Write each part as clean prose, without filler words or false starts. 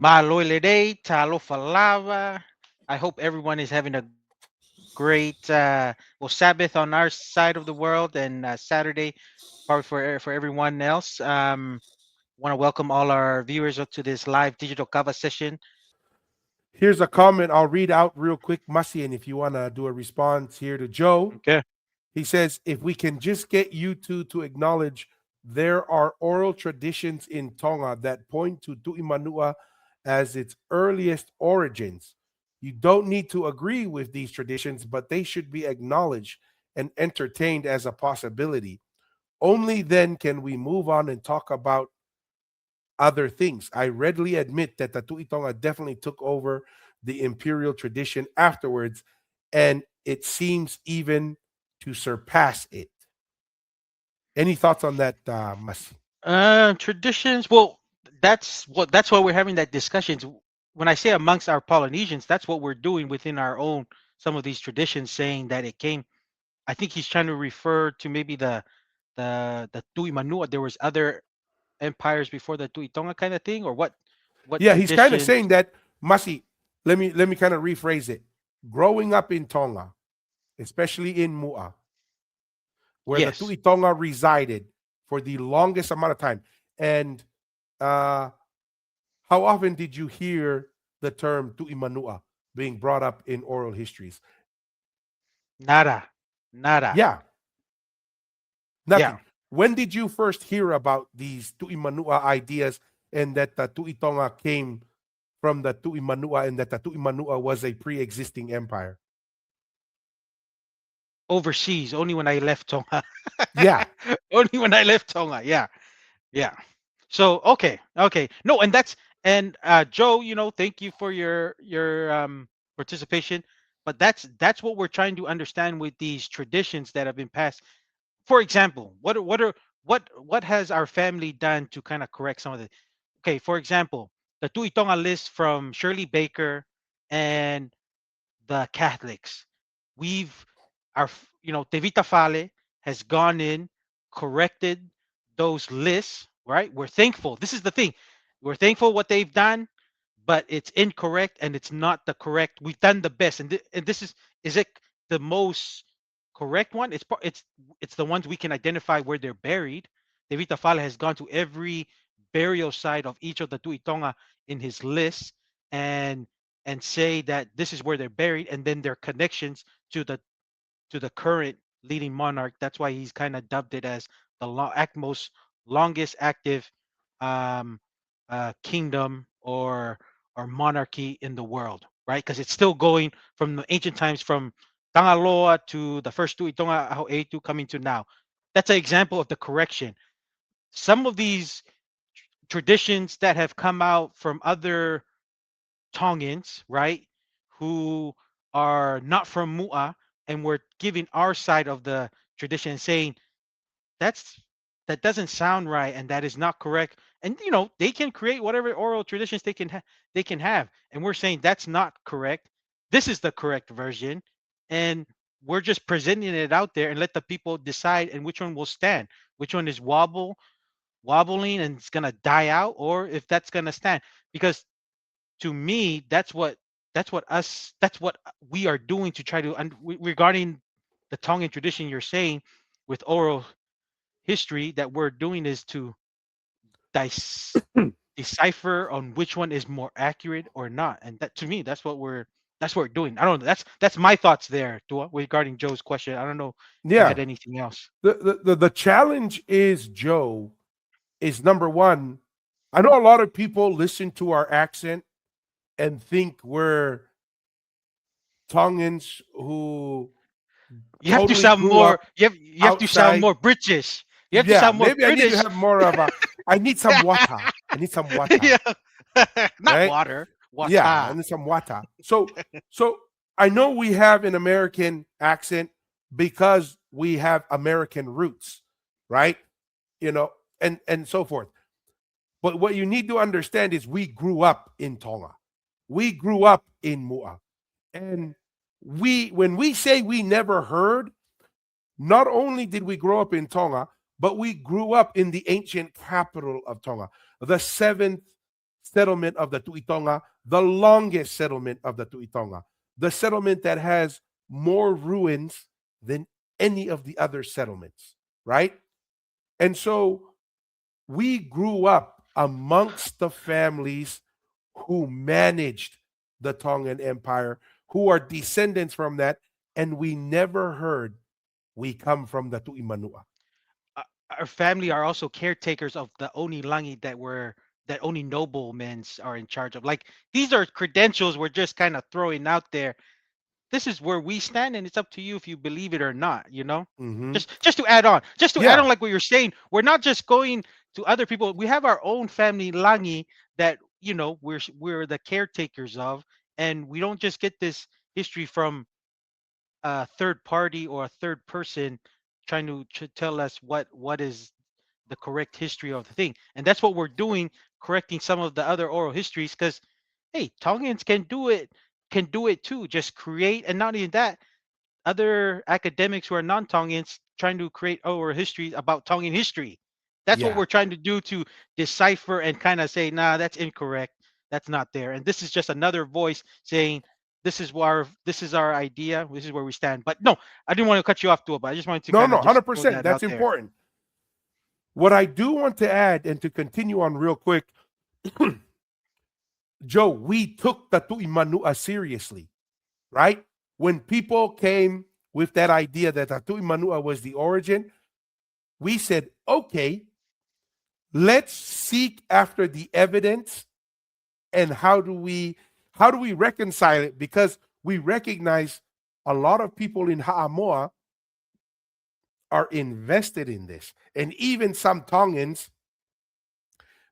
Maloy day, talo falava. I hope everyone is having a great Sabbath on our side of the world, and Saturday probably for everyone else. Want to welcome all our viewers up to this live digital kava session. Here's a comment I'll read out real quick, Mussy, and if you want to do a response here to Joe, Okay. he says, if we can just get you two to acknowledge there are oral traditions in Tonga that point to Tu'imanua as its earliest origins. You don't need to agree with these traditions, but they should be acknowledged and entertained as a possibility. Only then can we move on and talk about other things. I readily admit that the Tu'itonga definitely took over the imperial tradition afterwards, and it seems even to surpass it. Any thoughts on that, Masi? Traditions. Well, that's why we're having that discussions. When I say amongst our Polynesians, that's what we're doing within our own some of these traditions, saying that it came. I think he's trying to refer to maybe the Tui Manua. There was other empires before the Tuitonga kind of thing, or what Yeah, he's kind of traditions? saying that, Masi. Let me kind of rephrase it. Growing up in Tonga, especially in Mu'a, where the Yes. Tu'itonga resided for the longest amount of time, and uh, how often did you hear the term Tu'imanua being brought up in oral histories? Nada. Nada. Yeah, Yeah. nothing. When did you first hear about these Tu'imanua ideas and that the Tu'itonga came from the Tu'imanua and that the Tu'imanua was a pre-existing empire? Overseas. Only when I left Tonga. Yeah. Only when I left Tonga. Yeah. Yeah. So okay. No, and that's and Joe, thank you for your participation. But that's what we're trying to understand with these traditions that have been passed. For example, what has our family done to kind of correct some of the okay, for example, the Tuitonga list from Shirley Baker and the Catholics. We've Tevita Fale has gone in, corrected those lists, right? We're thankful. This is the thing. We're thankful what they've done, but it's incorrect and it's not the correct. We've done the best, and this is it the most correct one? It's the ones we can identify where they're buried. Devita Fale has gone to every burial site of each of the Tuitonga in his list and say that this is where they're buried, and then their connections to the current leading monarch. That's why he's kind of dubbed it as the most longest active um, kingdom or monarchy in the world, right? Because it's still going from the ancient times, from Tangaloa to the first Tuitonga Aho'eitu coming to now. That's an example of the correction. Some of these traditions that have come out from other Tongans, right, who are not from Mu'a, and we're giving our side of the tradition, saying that's that doesn't sound right and that is not correct. And they can create whatever oral traditions they can have, and we're saying that's not correct. This is the correct version, and we're just presenting it out there and let the people decide and which one will stand, which one is wobbling and it's gonna die out, or if that's gonna stand. Because to me, that's what we are doing to try to regarding the Tongan tradition. You're saying with oral history that we're doing is to dis- decipher on which one is more accurate or not, and that to me that's what we're doing. I don't know. That's my thoughts there, Tua, regarding Joe's question. I don't know if you Yeah. had anything else. The challenge is, Joe, is number one. I know a lot of people listen to our accent and think we're Tongans who You have to totally sound grew more. up You have to sound outside. more British. You have to Yeah, sound more maybe I need to British. have more of a. I need some water. I need some water, Yeah. Not right? water. Yeah, I Water. need some water. So I know we have an American accent because we have American roots, right? You know, and so forth. But what you need to understand is we grew up in Tonga. We grew up in Mu'a. And when we say we never heard, not only did we grow up in Tonga, but we grew up in the ancient capital of Tonga, the seventh settlement of the Tuitonga, the longest settlement of the Tuitonga, the settlement that has more ruins than any of the other settlements, right? And so we grew up amongst the families who managed the Tongan Empire, who are descendants from that, and we never heard we come from the Tuimanua. uh, our family are also caretakers of the Oni Langi that only noblemen are in charge of. Like these are credentials we're just kind of throwing out there. This is where we stand, and it's up to you if you believe it or not. Mm-hmm. Just to add on, Yeah, like what you're saying, we're not just going to other people. We have our own family Langi that we're the caretakers of, and we don't just get this history from a third party or a third person trying to tell us what is the correct history of the thing. And that's what we're doing, correcting some of the other oral histories, because hey, Tongans can do it too. Just create, and not even that, other academics who are non-Tongans trying to create oral history about Tongan history. That's what yeah. we're trying to do, to decipher and kind of say, nah, that's incorrect. That's not there. And this is just another voice saying, this is our idea. This is where we stand. But no, I didn't want to cut you off, Tua, but I just wanted to No, kind no, of just throw 100%. that That's out there. important. What I do want to add and to continue on real quick, Joe, we took the Tuimanua seriously, right? When people came with that idea that the Tuimanua was the origin, we said, okay, let's seek after the evidence and how do we reconcile it, because we recognize a lot of people in Ha'amoa are invested in this, and even some Tongans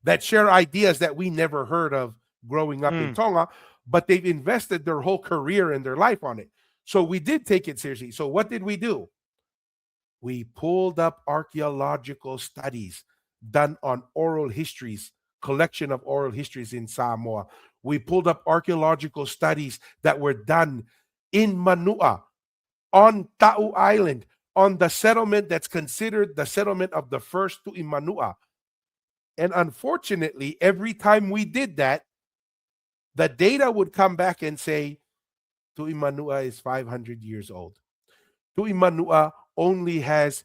that share ideas that we never heard of growing up in Mm, Tonga, but they've invested their whole career and their life on it. So we did take it seriously. So what did we do? We pulled up archaeological studies done on oral histories, collection of oral histories in Samoa. We pulled up archaeological studies that were done in Manua, on Tau Island, on the settlement that's considered the settlement of the first to Manua. And unfortunately, every time we did that, the data would come back and say, Tuimanua is 500 years old. Tuimanua only has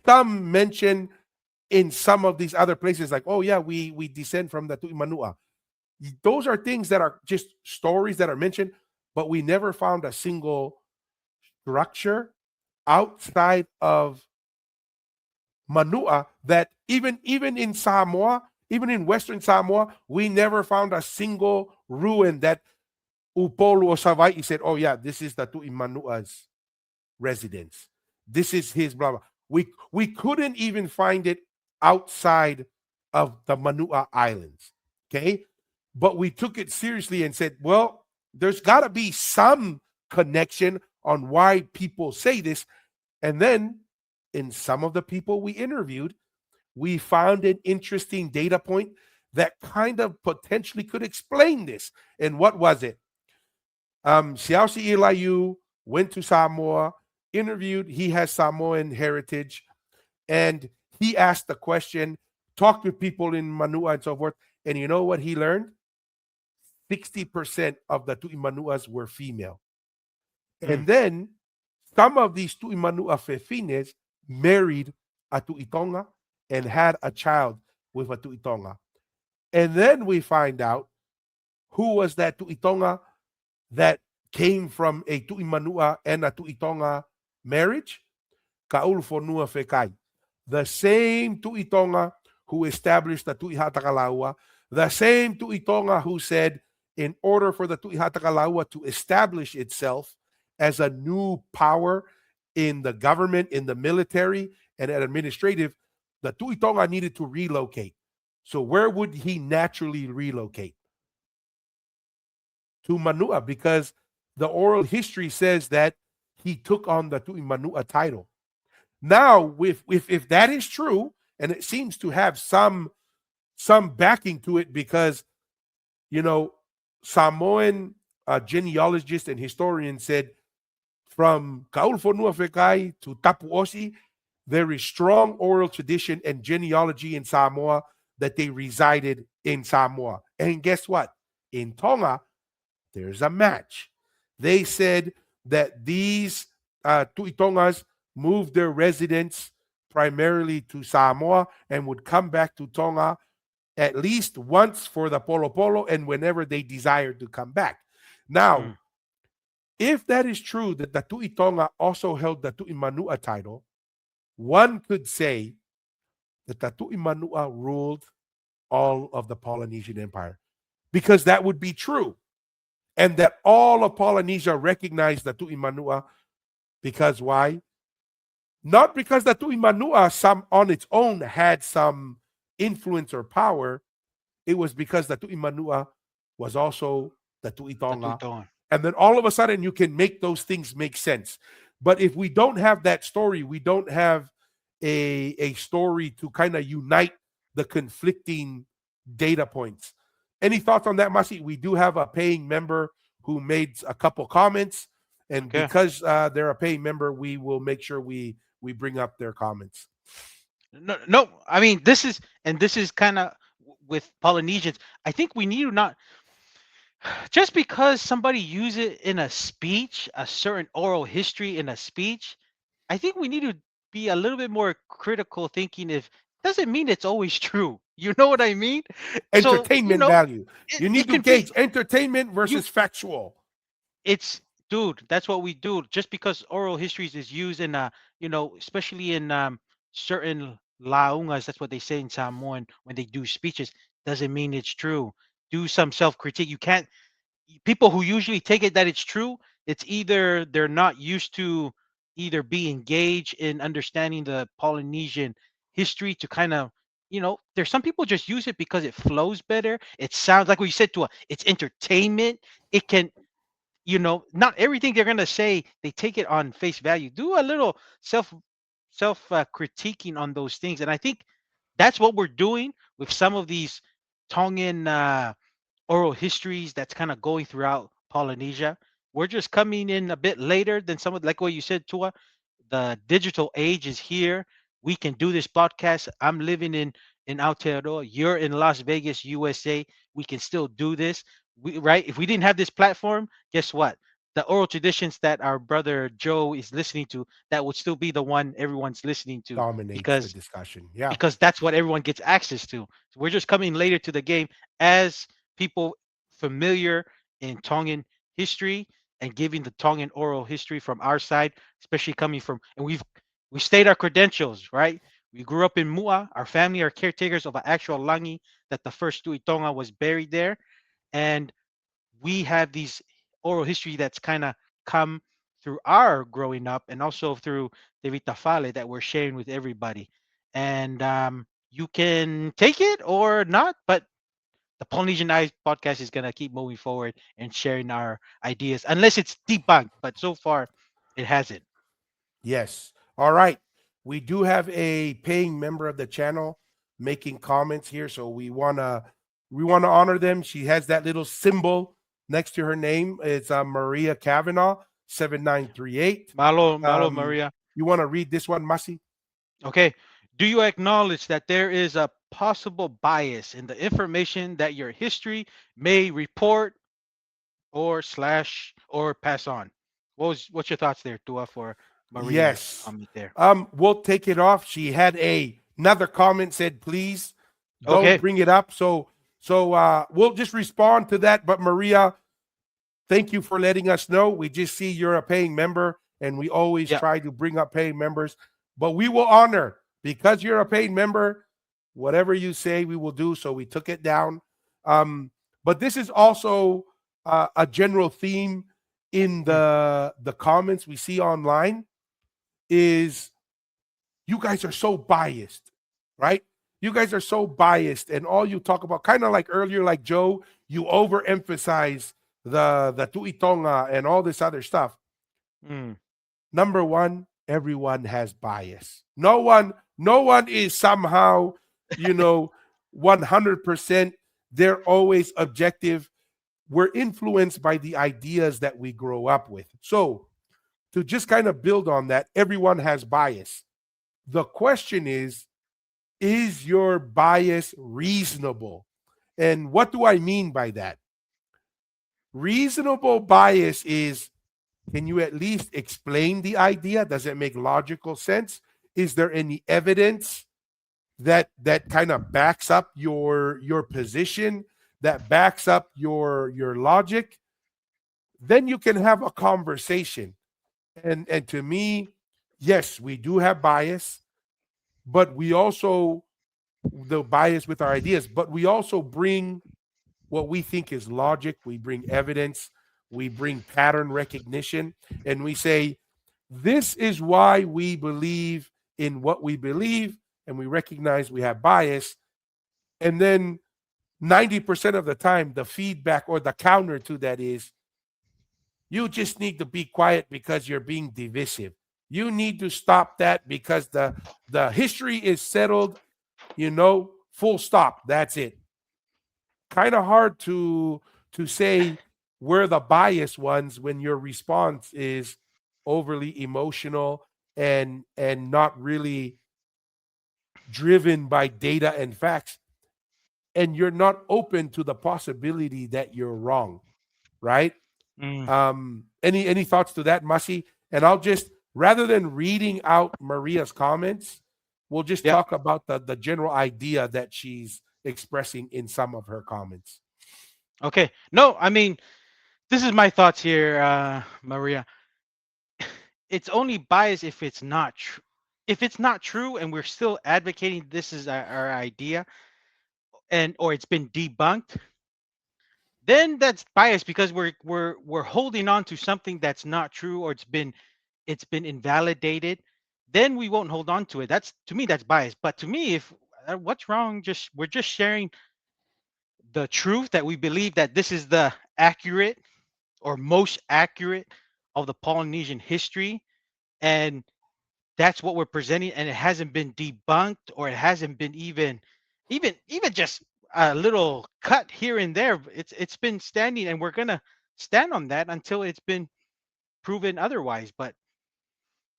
some mention in some of these other places, like, oh yeah, we descend from the Tuimanua. Those are things that are just stories that are mentioned, but we never found a single structure outside of Manua that even in Samoa, even in Western Samoa, we never found a single ruin that Upolu or Savai'i said, oh yeah, this is the Tuimanua's residence. This is his blah blah. We couldn't even find it outside of the Manua Islands. Okay. But we took it seriously and said, well, there's gotta be some connection on why people say this. And then in some of the people we interviewed, we found an interesting data point that kind of potentially could explain this. And what was it? Siausi Ilayu went to Samoa, interviewed. He has Samoan heritage, and he asked the question, talked with people in Manua and so forth. And you know what he learned? 60% of the Tuimanuas were female. mm, And then some of these Tuimanua Fefines married a Tuitonga and had a child with a Tuitonga. And then we find out who was that Tuitonga that came from a Tuimanua and a Tuitonga marriage? Kaulfonua Fekai. The same Tuitonga who established the Tuihatakalaua, the same Tuitonga who said, in order for the Tuihatakalaua to establish itself as a new power in the government, in the military, and administrative, the Tuitonga needed to relocate. So where would he naturally relocate? To Manua, because the oral history says that he took on the Tuimanua title. Now, if that is true, and it seems to have some backing to it, because you know Samoan genealogist and historian said from Kaulfonua Fekai to Tapu Osi, there is strong oral tradition and genealogy in Samoa that they resided in Samoa. And guess what? In Tonga, there's a match. They said that these Tuitongas moved their residence primarily to Samoa and would come back to Tonga at least once for the Polo Polo and whenever they desired to come back. Now, Mm. if that is true that the Tuitonga also held the Tuimanua title, one could say that the Tuimanua ruled all of the Polynesian Empire because that would be true. And that all of Polynesia recognized the Tuimanua because why? Not because the Tuimanua some on its own had some influence or power. It was because the Tuimanua was also the The Tuitonga. Tuton. And then all of a sudden you can make those things make sense. But if we don't have that story, we don't have a story to kind of unite the conflicting data points. Any thoughts on that, Masi? We do have a paying member who made a couple comments, and Okay. because they're a paying member, we will make sure we bring up their comments. No, no. I mean, this is kind of with Polynesians. I think we need to not just because somebody use it in a speech, a certain oral history in a speech. I think we need to be a little bit more critical thinking. If doesn't mean it's always true. You know what I mean? So Entertainment value. You need it to can be gauge entertainment you. versus factual. It's dude. That's what we do. Just because oral histories is used in especially in certain laungas. That's what they say in Samoan when they do speeches. Doesn't mean it's true. Do some self critique. You can't people who usually take it that it's true, it's either they're not used to either be engaged in understanding the Polynesian history to kind of, there's some people just use it because it flows better. It sounds like what you said to it's entertainment. It can, not everything they're gonna say they take it on face value. Do a little self critiquing on those things, and I think that's what we're doing with some of these Tongan oral histories that's kind of going throughout Polynesia. We're just coming in a bit later than some of like what you said, Tua. The digital age is here. We can do this podcast. I'm living in Aotearoa. You're in Las Vegas, USA. We can still do this. Right? If we didn't have this platform, guess what? The oral traditions that our brother Joe is listening to, that would still be the one everyone's listening to Dominates the because discussion. Yeah. that's what everyone gets access to. So we're just coming later to the game as people familiar in Tongan history and giving the Tongan oral history from our side, especially coming from, and we state our credentials, right? We grew up in Mua. Our family are caretakers of an actual langi that the first Tuitonga was buried there, and we have these oral history that's kind of come through our growing up and also through the Vitafale that we're sharing with everybody. And you can take it or not, but the Polynesian Eyes podcast is going to keep moving forward and sharing our ideas, unless it's debunked. But so far, it hasn't. Yes. All right. We do have a paying member of the channel making comments here, so we wanna honor them. She has that little symbol next to her name. It's Maria Kavanaugh 7938. Malo, Malo Um, Maria. you want to read this one, Masi? Okay. Do you acknowledge that there is a possible bias in the information that your history may report or slash or pass on? What's your thoughts there, Tua, for Maria's Yes. comment there? We'll take it off. She had another comment said, please don't Okay. bring it up. So we'll just respond to that. But Maria, thank you for letting us know. We just see you're a paying member, and we always Yeah. try to bring up paying members. But we will honor because you're a paying member. Whatever you say, we will do. So we took it down. But this is also a general theme in Mm, the comments we see online. Is you guys are so biased, right? You guys are so biased, and all you talk about, kind of like earlier, like Joe, you overemphasize the tuitonga and all this other stuff. mm, Number one, everyone has bias. No one is somehow, you know, 100%. They're always objective. We're influenced by the ideas that we grow up with. So to just kind of build on that, everyone has bias. The question is, Is your bias reasonable? And what do I mean by that? Reasonable bias is, can you at least explain the idea? Does it make logical sense? Is there any evidence that kind of backs up your position, that backs up your logic? Then you can have a conversation. And to me, yes, we do have bias, but we also, the bias with our ideas, but we also bring what we think is logic, we bring evidence, we bring pattern recognition, and we say, this is why we believe in what we believe, and we recognize we have bias. And then 90% of the time, the feedback or the counter to that is, you just need to be quiet because you're being divisive. You need to stop that because the history is settled, full stop. That's it. Kind of hard to say we're the biased ones when your response is overly emotional and not really driven by data and facts, and you're not open to the possibility that you're wrong, right? Mm, Any thoughts to that, Masi? And I'll just, rather than reading out Maria's comments, we'll just yeah. talk about the general idea that she's expressing in some of her comments. Okay. No, I mean, this is my thoughts here, Maria. It's only bias if it's not true. If it's not true, and we're still advocating this is our idea, and or it's been debunked, then that's bias because we're holding on to something that's not true, or it's been invalidated. Then we won't hold on to it. That's, to me, that's bias. But to me, if what's wrong, just we're just sharing the truth that we believe that this is the accurate or most accurate of the Polynesian history, and that's what we're presenting, and it hasn't been debunked, or it hasn't been even just a little cut here and there. It's been standing, and we're gonna stand on that until it's been proven otherwise. But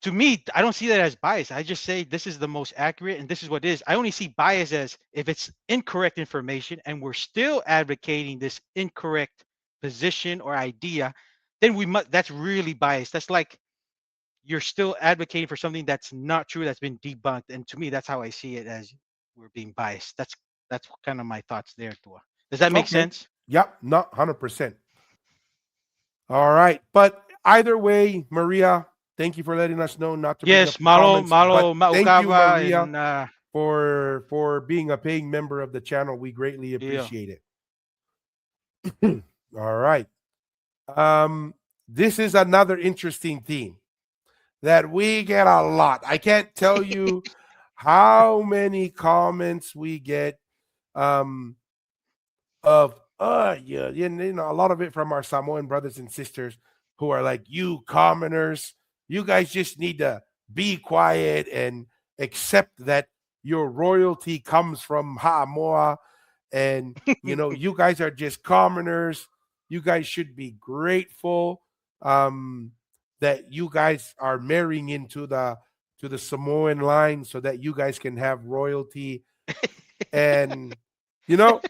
to me, I don't see that as bias. I just say this is the most accurate and this is what it is. I only see bias as if it's incorrect information and we're still advocating this incorrect position or idea, then we must that's really biased. That's like you're still advocating for something that's not true, that's been debunked. And to me, that's how I see it, as we're being biased. That's kind of my thoughts there, Tua. Does that make Okay. sense? Yep, not 100%. All right. But either way, Maria, thank you for letting us know not to bring up Yes, the malo comments. But malo thank you, maukawa Maria, and for being a paying member of the channel. We greatly yeah. appreciate it. All right. Um, this is another interesting theme that we get a lot. I can't tell you how many comments we get um, of yeah, a lot of it from our Samoan brothers and sisters who are like, you commoners, you guys just need to be quiet and accept that your royalty comes from Ha'amoa, and you guys are just commoners. You guys should be grateful um that you guys are marrying into the Samoan line so that you guys can have royalty. And you know,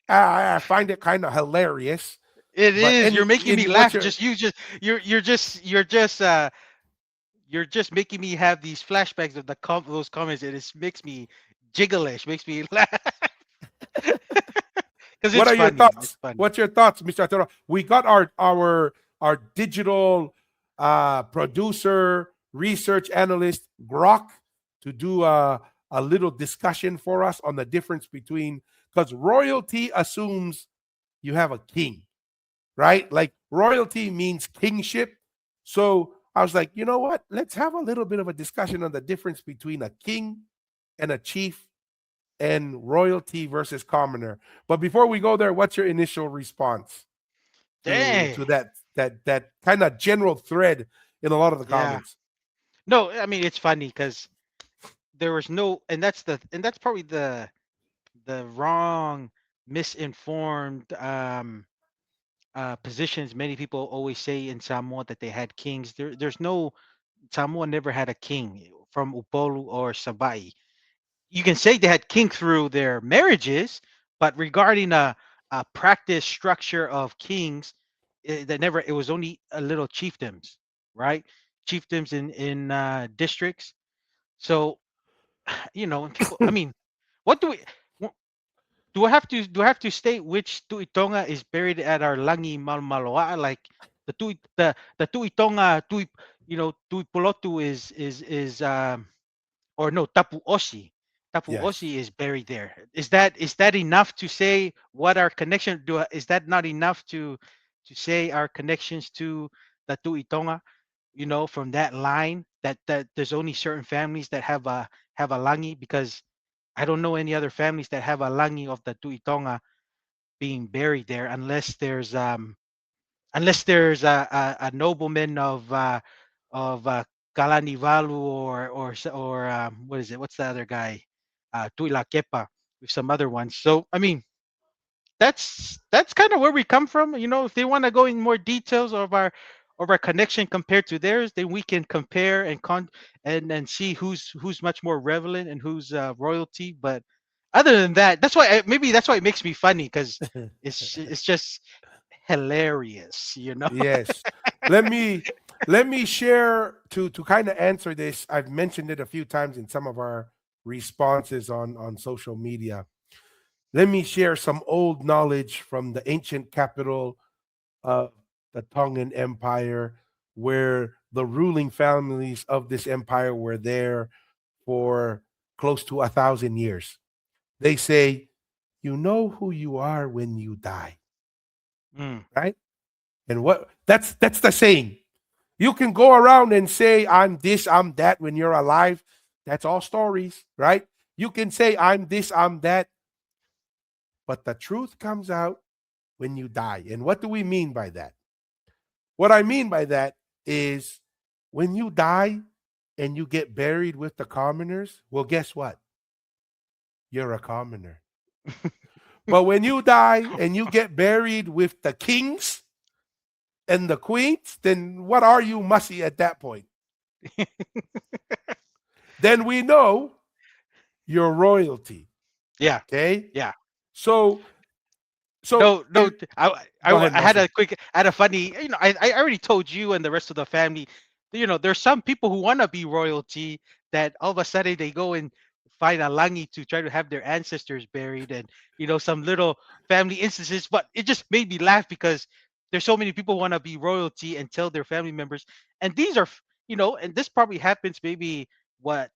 I find it kind of hilarious. It But is. You're any, making me what's laugh. your, Just you just you're just making me have these flashbacks of those comments, and it makes me jiggleish, makes me laugh because what it's are your funny. It's thoughts? funny. What's your thoughts, Mr. Arturo? We got our digital producer, research analyst Grok to do a little discussion for us on the difference between, because royalty assumes you have a king, right? Like royalty means kingship. So I was like, you know what? Let's have a little bit of a discussion on the difference between a king and a chief and royalty versus commoner. But before we go there, what's your initial response Dang. to that kind of general thread in a lot of the Yeah. comments? No, I mean it's funny because there was no, and that's probably the wrong, misinformed positions. Many people always say in Samoa that they had kings. There's no, Samoa never had a king from Upolu or Sabai. you can say they had king through their marriages, but regarding a practice structure of kings, that never it was only a little chiefdoms, right? Chiefdoms in districts. So and people. I mean, what do we? wh- do I have to state which Tuitonga is buried at our Langi Malmaloa? Like the Tuitonga Tuipolotu is or no, Tapu Osi. Tapu Yes. Osi is buried there. Is that enough to say what our connection is that not enough to say our connections to the Tuitonga, from that line that there's only certain families that have a langi, because I don't know any other families that have a langi of the Tuitonga being buried there, unless there's a nobleman of Kalanivalu, or what is it? What's the other guy? Tuila Kepa, with some other ones. So I mean, that's kind of where we come from. If they want to go in more details of our connection compared to theirs, then we can compare and see who's much more relevant and who's royalty. But other than that, maybe that's why it makes me funny, because it's just hilarious. Yes. Let me let me share to kind of answer this. I've mentioned it a few times in some of our responses on social media. Let me share some old knowledge from the ancient capital of the Tongan Empire, where the ruling families of this empire were there for close to 1,000 years. They say, you know who you are when you die, Mm. right? And what that's the saying. You can go around and say, I'm this, I'm that when you're alive. That's all stories, right? You can say, I'm this, I'm that, but the truth comes out when you die. And what do we mean by that? What I mean by that is when you die and you get buried with the commoners, well, guess what? You're a commoner. But when you die and you get buried with the kings and the queens, then what are you, Mussy, at that point? Then we know you're royalty. Yeah, Okay. yeah. So, so No, no. if, go ahead, I had Mussy. a funny. I already told you and the rest of the family. There's some people who want to be royalty that all of a sudden they go and find a langi to try to have their ancestors buried, and some little family instances. But it just made me laugh because there's so many people want to be royalty and tell their family members, and these are, and this probably happens maybe what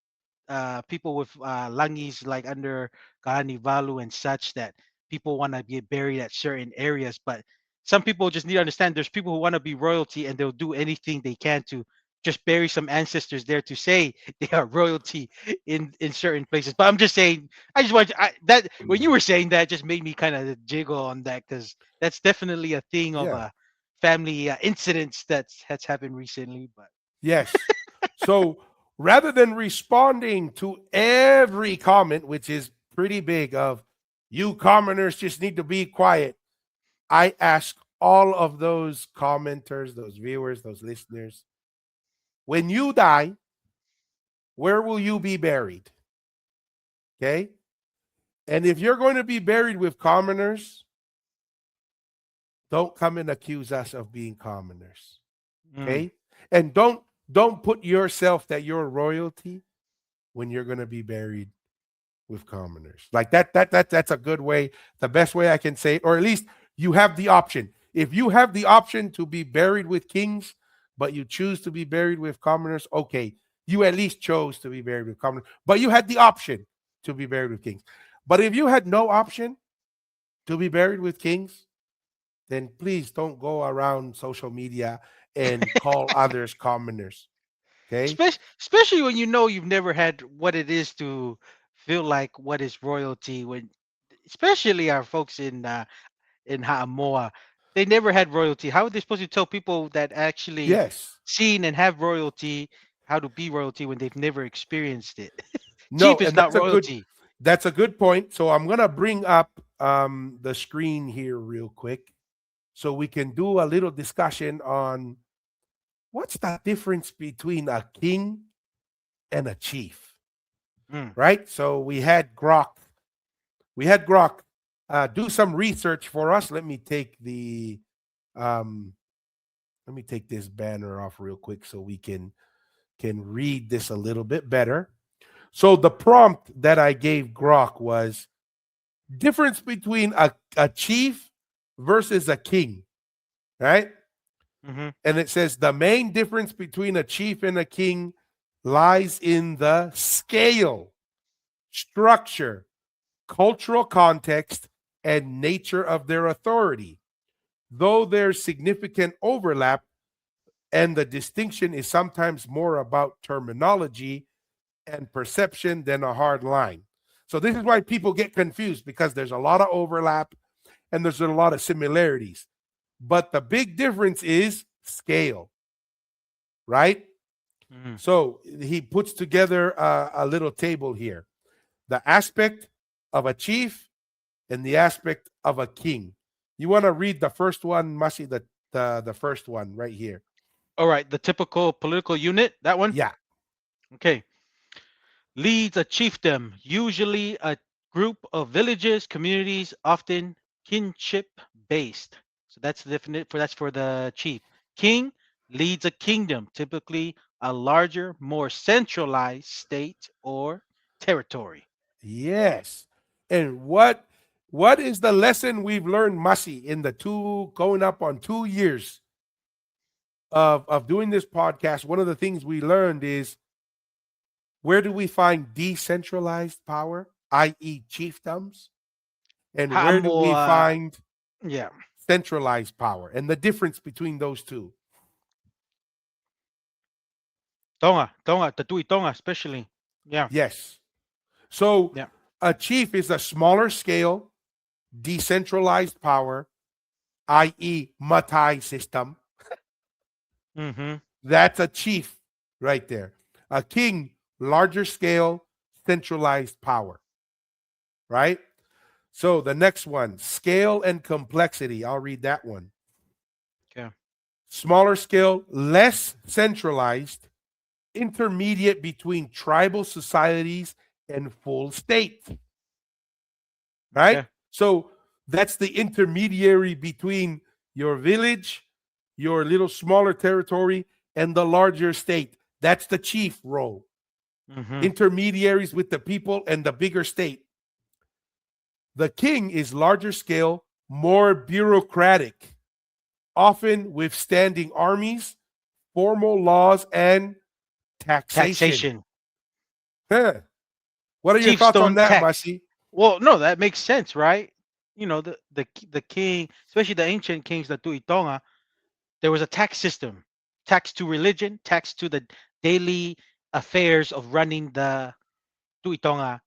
people with langis like under Valu and such, that people want to get buried at certain areas. But some people just need to understand there's people who want to be royalty and they'll do anything they can to just bury some ancestors there to say they are royalty in certain places. But I'm just saying, I just want that when you were saying that just made me kind of jiggle on that, because that's definitely a thing of Yeah. a family incidents that's happened recently. But Yes. So rather than responding to every comment, which is pretty big, of you commoners just need to be quiet, I ask all of those commenters, those viewers, those listeners, when you die, where will you be buried? Okay. And if you're going to be buried with commoners, don't come and accuse us of being commoners. mm, Okay. And don't put yourself that you're royalty when you're going to be buried with commoners. Like that's a good way, the best way I can say it, or at least you have the option. If you have the option to be buried with kings, but you choose to be buried with commoners, okay, you at least chose to be buried with commoners, but you had the option to be buried with kings. But if you had no option to be buried with kings, then please don't go around social media and call others commoners. Okay? especially when you've never had what it is to feel like what is royalty, when especially our folks in Haamoa, they never had royalty. How are they supposed to tell people that actually Yes. seen and have royalty how to be royalty when they've never experienced it? No, Chief is and not royalty. that's a good point. So I'm gonna bring up the screen here real quick so we can do a little discussion on what's the difference between a king and a chief. Mm. right? So we had Grok do some research for us. Um, let me take this banner off real quick so we can read this a little bit better. So the prompt that I gave Grok was difference between a chief versus a king, right? Mm-hmm. And it says the main difference between a chief and a king lies in the scale, structure, cultural context, and nature of their authority. Though there's significant overlap, and the distinction is sometimes more about terminology and perception than a hard line. So, this is why people get confused because there's a lot of overlap and there's a lot of similarities. But the big difference is scale, right? Mm-hmm. So, he puts together a little table here, the aspect of a chief and the aspect of a king. You want to read the first one, Masi, the first one right here. All right, the typical political unit, that one. Yeah. Okay. Leads a chiefdom, usually a group of villages, communities, often kinship based. So that's the definite for that's for the chief. King leads a kingdom, typically a larger, more centralized state or territory. Yes. And what is the lesson we've learned, Masi, in the two going up on 2 years of doing this podcast? One of the things we learned is where do we find decentralized power, i.e., chiefdoms, and where do Hamo, we find yeah, centralized power, and the difference between those two? Tonga, Tatui Tonga, especially. Yeah, Yes. So yeah. a chief is a smaller scale, decentralized power, i.e., Matai system. Mm-hmm. That's a chief right there. A king, larger scale, centralized power, right? So the next one, scale and complexity. I'll read that one. Okay. Smaller scale, less centralized, intermediate between tribal societies and full state, right? Okay. So that's the intermediary between your village, your little smaller territory, and the larger state. That's the chief role. Mm-hmm. Intermediaries with the people and the bigger state. The king is larger scale, more bureaucratic, often withstanding armies, formal laws, and taxation. Taxation. Huh. What are your Chiefs thoughts on don't that, tax. Masi? Well, no, that makes sense, right? The king, especially the ancient kings, the Tuitonga, there was a tax system, tax to religion, tax to the daily affairs of running the Tuitonga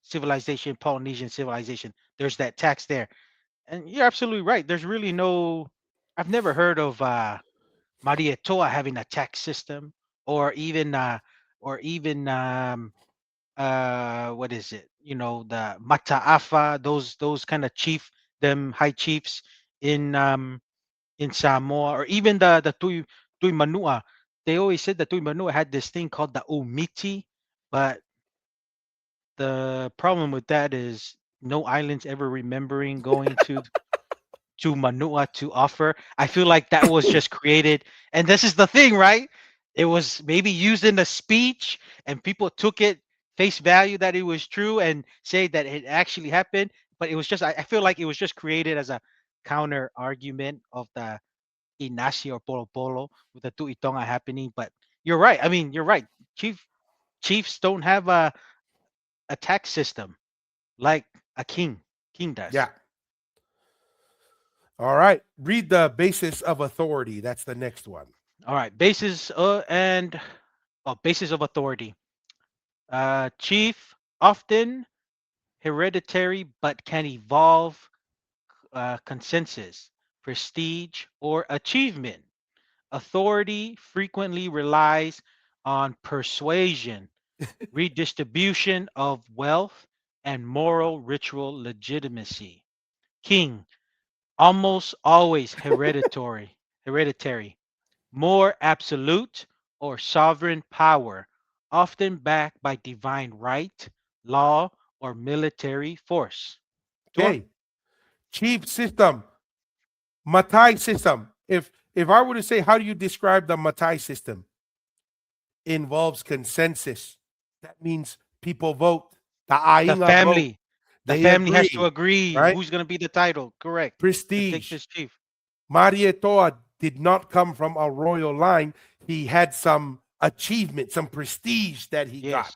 civilization, Polynesian civilization. There's that tax there, and you're absolutely right. There's really no. I've never heard of Maria Toa having a tax system, or even what is it, the mataafa, those kind of chief, them high chiefs in Samoa, or even the tui manua. They always said that tui manua had this thing called the umiti, but the problem with that is no islands ever remembering going to Manua to offer. I feel like that was just created, and this is the thing, right? It was maybe used in a speech, and people took it face value that it was true and say that it actually happened. But it was just, I feel like it was just created as a counter argument of the Inasi or Polo Polo with the Tuitonga happening. But you're right. I mean, you're right. Chiefs don't have a tax system like a king. King does. Yeah. All right. Read the basis of authority. That's the next one. All right. Basis of authority. Chief, often hereditary, but can evolve consensus, prestige, or achievement. Authority frequently relies on persuasion, redistribution of wealth, and moral ritual legitimacy. King, almost always hereditary, more absolute or sovereign power, often backed by divine right, law, or military force. Tua? Okay. Chief system, Matai system. If I were to say, how do you describe the Matai system? Involves consensus. That means people vote. The The Ainga vote. family. The They family has to agree, agree right? who's going to be the title. Correct. To take Prestige. this chief. Marietoa did not come from a royal line. He had some achievement, some prestige that he got. Yes.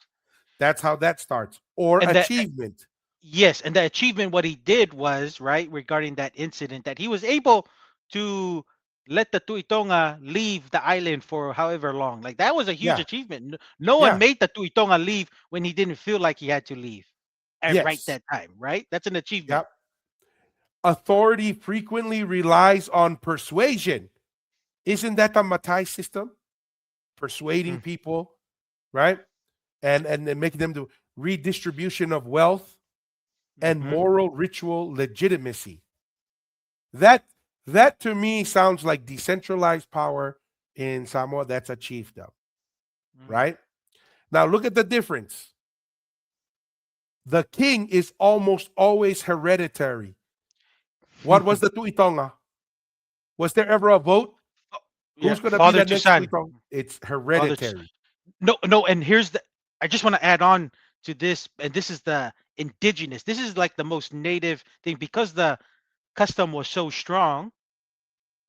That's how that starts. Or And that achievement. yes, and the achievement what he did was, right, regarding that incident that he was able to let the Tuitonga leave the island for however long. Like that was a huge Yeah. achievement. No one Yeah. made the Tuitonga leave when he didn't feel like he had to leave at right Yes. that time, right? That's an achievement. Yep. Authority frequently relies on persuasion. Isn't that the Matai system? Persuading people, right? And then making them do redistribution of wealth and Mm-hmm. moral ritual legitimacy. That that to me sounds like decentralized power in Samoa. That's a chiefdom, Mm. right? Now look at the difference. The king is almost always hereditary. What was the Tuitonga? Was there ever a vote? Yeah, Who's going to be father the to next son, Tuitonga? It's father to hereditary. no, no, and here's the. I just want to add on to this, and this is the indigenous. This is like the most native thing because the custom was so strong.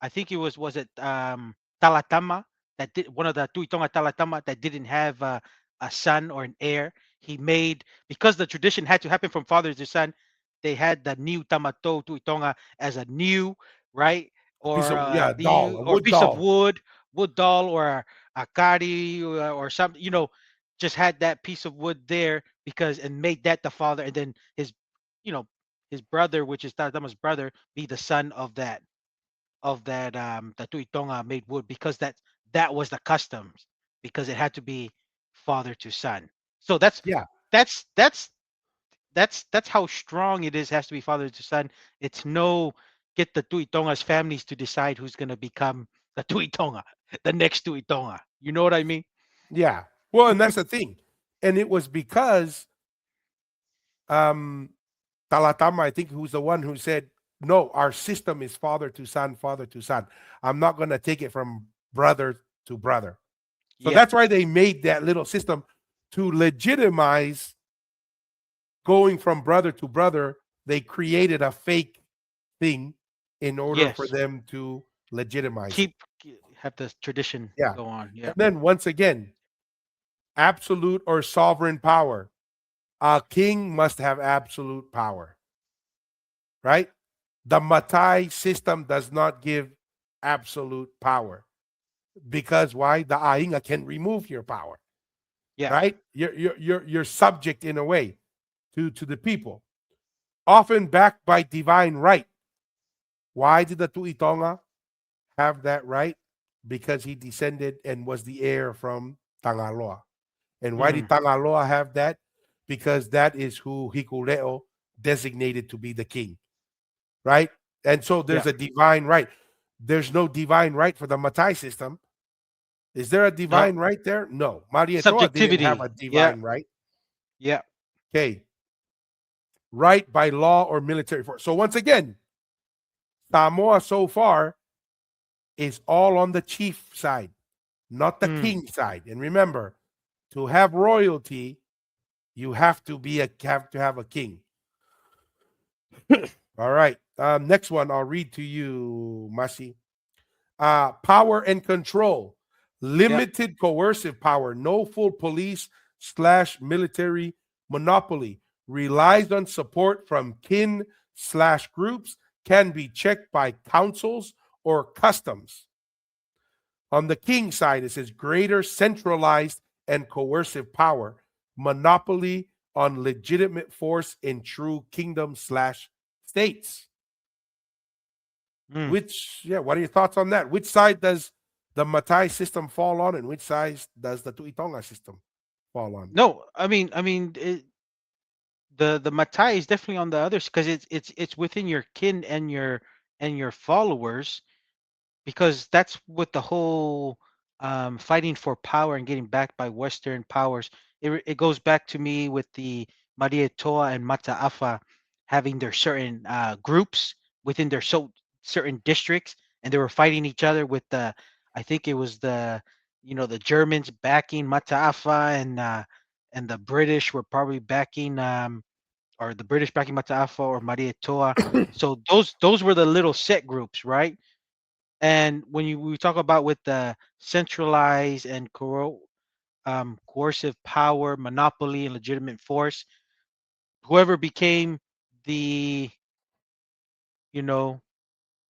I think it was it Talatama that did one of the Tuitonga Talatama that didn't have a son or an heir. He made because the tradition had to happen from father to son. They had the new Tamato Tuitonga as a new right Piece or of, yeah, a doll, new a or wood piece of doll. wood doll or a kari or something. Just had that piece of wood there because and made that the father, and then you know, his brother, which is Talatama's brother, be the son of that the tuitonga made wood because that was the customs because it had to be father to son. So Yeah, that's that's that's how strong it is. Has to be father to son. It's no get the tuitonga's families to decide who's going to become the tuitonga, the next tuitonga. You know what I mean? yeah. Well, and that's the thing. And it was because um Talatama, I think, who's the one who said, no, our system is father to son, father to son. I'm not going to take it from brother to brother. So Yeah. that's why they made that little system to legitimize going from brother to brother. They created a fake thing in order for Yes. them to legitimize it. Keep have the tradition Yeah. go on. And Yeah. then once again, absolute or sovereign power. A king must have absolute power, right? The Matai system does not give absolute power because why? The Ainga can remove your power, Yeah. right? You're subject in a way to the people, often backed by divine right. Why did the Tuitonga have that right? Because he descended and was the heir from Tangaloa. And why did Mm. Tangaloa have that? Because that is who Hikuleo designated to be the king, right? And so there's Yeah. a divine right. There's no divine right for the Matai system. Is there a No divine right there? No. Marietoa didn't have a subjectivity. Yeah. divine right. Yeah. Okay. Right by law or military force. So once again, Samoa so far is all on the chief side, not the Mm. king side. And remember, to have royalty, you have to have a king. All right. Next one I'll read to you, Masi. Power and control, Yeah. limited coercive power, no full police slash military monopoly, relies on support from kin slash groups, can be checked by councils or customs. On the king side, it says greater centralized and coercive power, monopoly on legitimate force in true kingdom slash states. Mm. Which, yeah, what are your thoughts on that? Which side does the Matai system fall on, and which side does the Tuitonga system fall on? No, the Matai is definitely on the others because it's within your kin and your followers because that's what the whole fighting for power and getting backed by Western powers. It goes back to me with the Maria Toa and Mataafa having their certain groups within their certain districts, and they were fighting each other with the, I think it was the, the Germans backing Mataafa, and the British were probably backing or the British backing Mataafa or Maria Toa. So those were the little set groups, right? And when we talk about with the centralized and coercive power, monopoly, and legitimate force, whoever became the, you know,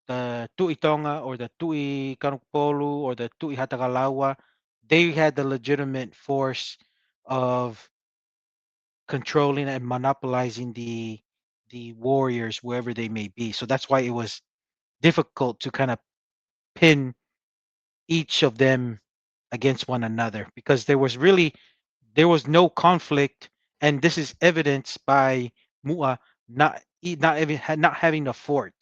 the Tui Tonga or the Tui Kanukpolu or the Tui Hatagalawa, they had the legitimate force of controlling and monopolizing the warriors wherever they may be. So that's why it was difficult to kind of pin each of them against one another, because there was no conflict, and this is evidenced by Mua not having a fort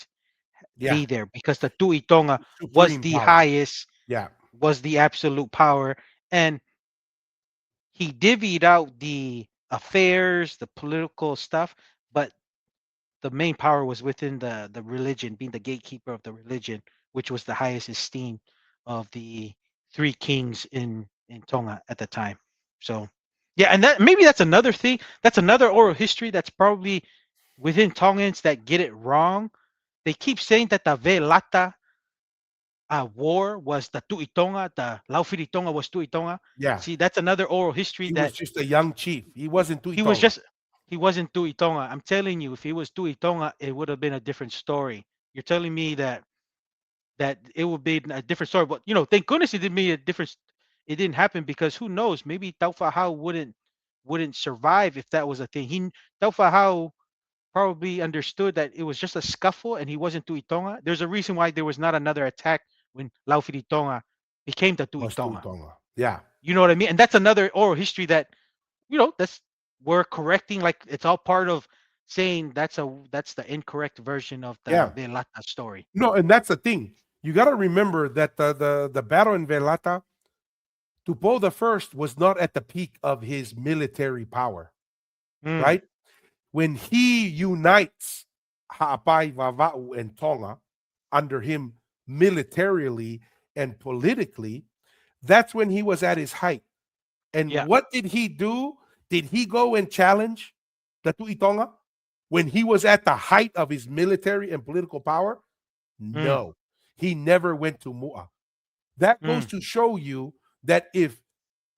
Yeah. be there, because the Tuitonga was Supreme the power. highest, Yeah. was the absolute power, and he divvied out the affairs, the political stuff, but the main power was within the religion, being the gatekeeper of the religion, which was the highest esteem of the three kings in Tonga at the time. So, yeah, and that maybe that's another thing. That's another oral history that's probably within Tongans that get it wrong. They keep saying that the Velata war was the Tuitonga, the Laufiritonga was Tuitonga. Yeah. See, that's another oral history He was that just a young chief. He wasn't he was Tuitonga. just he wasn't Tui Tonga. I'm telling you, if he was Tui Tonga, it would have been a different story. You're telling me that it would be a different story. But thank goodness it didn't mean a difference. It didn't happen, because who knows? Maybe Taufahau wouldn't survive if that was a thing. Taufahau probably understood that it was just a scuffle and he wasn't Tui Tonga. There's a reason why there was not another attack when Laufiri Tonga became the Tui Was Tonga. Tuitonga. Yeah. You know what I mean? And that's another oral history that that's we're correcting, like it's all part of saying that's the incorrect version of the Yeah. Velata story. No, and that's the thing. You got to remember that the battle in Velata, Tupo the First was not at the peak of his military power, Mm, right? When he unites Ha'apai, Vava'u, and Tonga under him militarily and politically, that's when he was at his height. And yeah. what did he do? Did he go and challenge the Tuitonga when he was at the height of his military and political power? Mm, No, he never went to Mu'a. That goes mm, to show you that if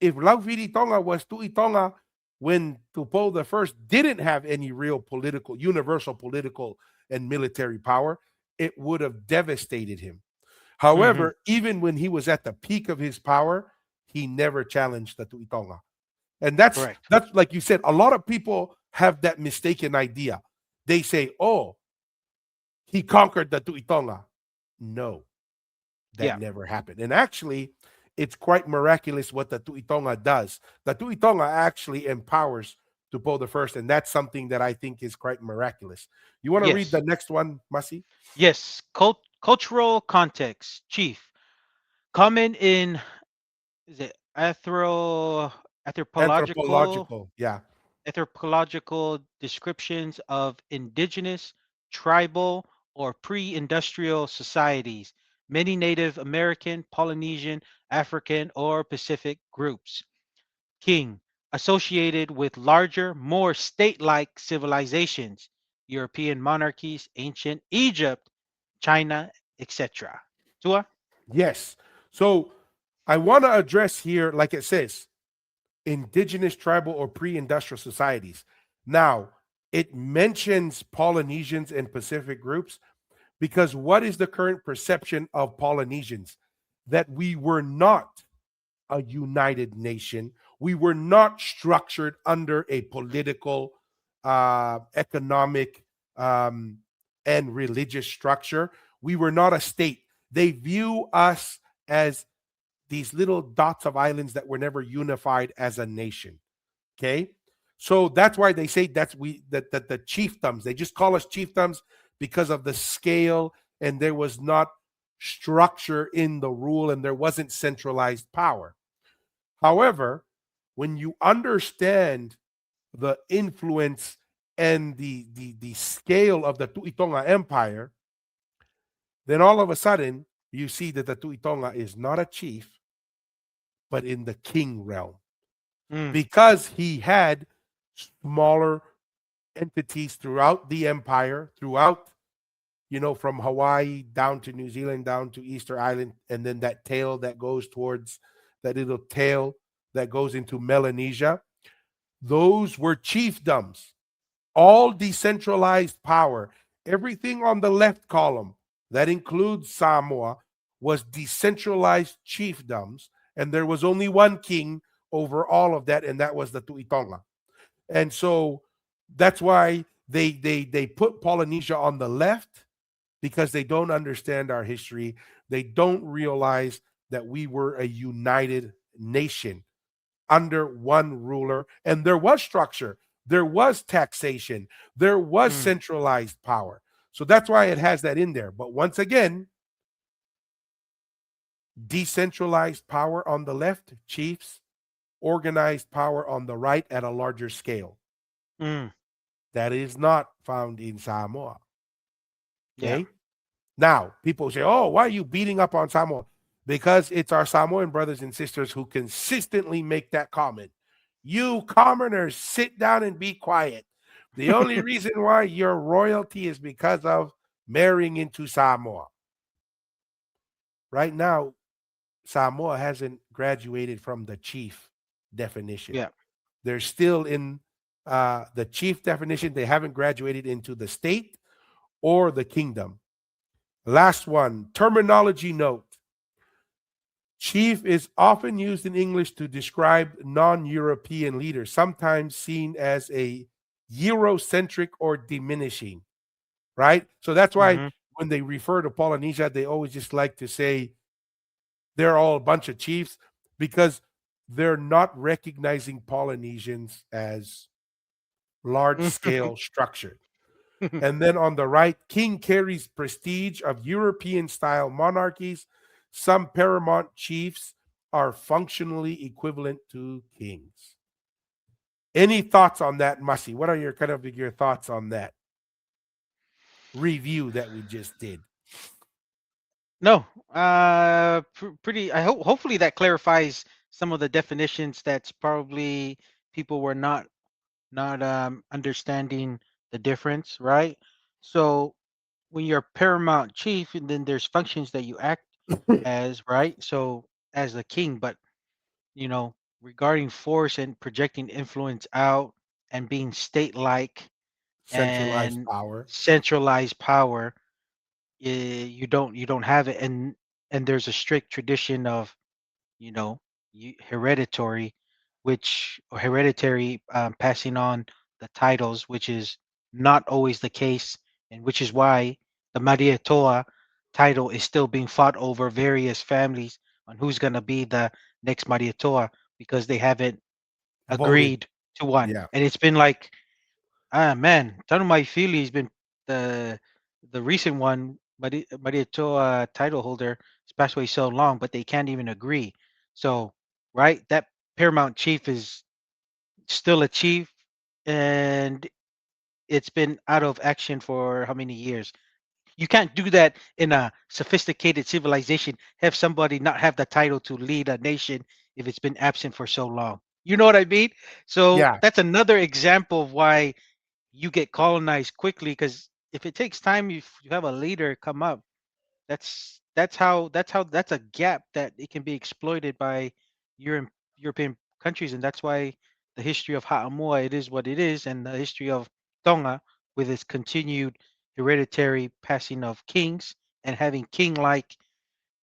Laufiri Tonga was Tuitonga when Tupo the First didn't have any real political, universal political and military power, it would have devastated him. mm-hmm. However, even when he was at the peak of his power, he never challenged the Tuitonga. And Correct. that's like you said, a lot of people have that mistaken idea. They say, "Oh, he conquered the Tuitonga." No, that Yeah. never happened. And actually, it's quite miraculous what the Tuitonga does. The Tuitonga actually empowers Tupo the First, and that's something that I think is quite miraculous. You want to read Yes. the next one, Masi? Yes. Cultural context, chief. Common in, is it anthropological Anthropological. Yeah. anthropological descriptions of indigenous, tribal, or pre-industrial societies, many Native American, Polynesian, African, or Pacific groups. King, associated with larger, more state-like civilizations, European monarchies, ancient Egypt, China, etc. Tua? Yes. So I want to address here, like it says, indigenous, tribal, or pre industrial societies. Now, it mentions Polynesians and Pacific groups because what is the current perception of Polynesians? That we were not a united nation. We were not structured under a political, economic, um, and religious structure. We were not a state. They view us as these little dots of islands that were never unified as a nation. Okay. So that's why they say that the chiefdoms, they just call us chiefdoms because of the scale, and there was not structure in the rule and there wasn't centralized power. However, when you understand the influence and the scale of the Tuitonga Empire, then all of a sudden you see that the Tuitonga is not a chief, but in the king realm Mm, because he had smaller entities throughout the empire, throughout, from Hawaii down to New Zealand, down to Easter Island, and then that tail that goes towards that little tail that goes into Melanesia. Those were chiefdoms, all decentralized power. Everything on the left column, that includes Samoa, was decentralized chiefdoms, and there was only one king over all of that, and that was the Tuitonga. And so that's why they put Polynesia on the left because they don't understand our history. They don't realize that we were a united nation under one ruler, and there was structure, there was taxation, there was mm, centralized power. So that's why it has that in there. But once again, decentralized power on the left, chiefs, organized power on the right at a larger scale. mm. That is not found in Samoa. Yeah. Okay. Now, people say, oh, why are you beating up on Samoa? Because it's our Samoan brothers and sisters who consistently make that comment. You commoners, sit down and be quiet. The only reason why you're royalty is because of marrying into Samoa. Right now, Samoa hasn't graduated from the chief definition. Yeah. They're still in the chief definition. They haven't graduated into the state or the kingdom. Last one, terminology note. Chief is often used in English to describe non European leaders, sometimes seen as a Eurocentric or diminishing, right? So that's why Hmm. when they refer to Polynesia, they always just like to say they're all a bunch of chiefs because they're not recognizing Polynesians as large scale structure. And then on the right, king carries prestige of European style monarchies. Some paramount chiefs are functionally equivalent to kings. Any thoughts on that, Mussy? What are your kind of your thoughts on that review that we just did? No. Pretty. I hope. Hopefully that clarifies some of the definitions that's probably people were not understanding the difference, right? So when you're paramount chief, and then there's functions that you act as, right? So as the king, but you know, regarding force and projecting influence out and being state-like Centralized and power. centralized power, you don't have it, and there's a strict tradition of, you know, hereditary, which or hereditary, passing on the titles, which is not always the case, and which is why the Maria Toa title is still being fought over various families on who's going to be the next Maria Toa, because they haven't Voted. agreed to one, Yeah. and it's been like, man, Tanumai Fili's been the the recent one, Maria Toa title holder, has passed away so long, but they can't even agree. So, right, that Paramount Chief is still a chief, and it's been out of action for how many years? You can't do that in a sophisticated civilization. Have somebody not have the title to lead a nation if it's been absent for so long. You know what I mean? So Yeah. that's another example of why you get colonized quickly, because if it takes time, you have a leader come up, that's a gap that it can be exploited by European countries, and that's why the history of Ha'amua, it is what it is, and the history of Tonga, with its continued hereditary passing of kings and having king-like,